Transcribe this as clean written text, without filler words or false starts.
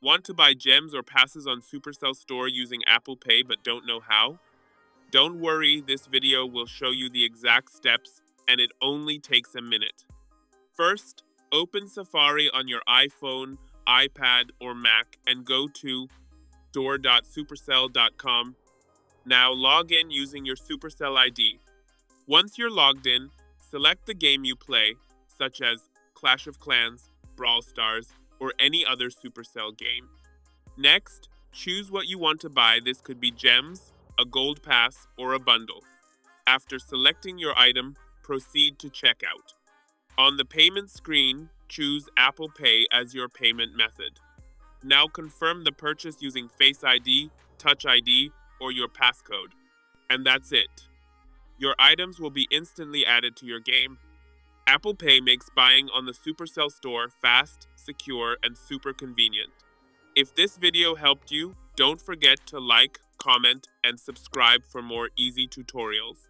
Want to buy gems or passes on Supercell Store using Apple Pay but don't know how? Don't worry, this video will show you the exact steps and it only takes a minute. First, open Safari on your iPhone, iPad, or Mac and go to store.supercell.com. Now log in using your Supercell ID. Once you're logged in, select the game you play, such as Clash of Clans, Brawl Stars, or any other Supercell game. Next, choose what you want to buy. This could be gems, a gold pass, or a bundle. After selecting your item, proceed to checkout. On the payment screen, choose Apple Pay as your payment method. Now confirm the purchase using Face ID, Touch ID, or your passcode. And that's it. Your items will be instantly added to your game. Apple Pay makes buying on the Supercell Store fast, secure, and super convenient. If this video helped you, don't forget to like, comment, and subscribe for more easy tutorials.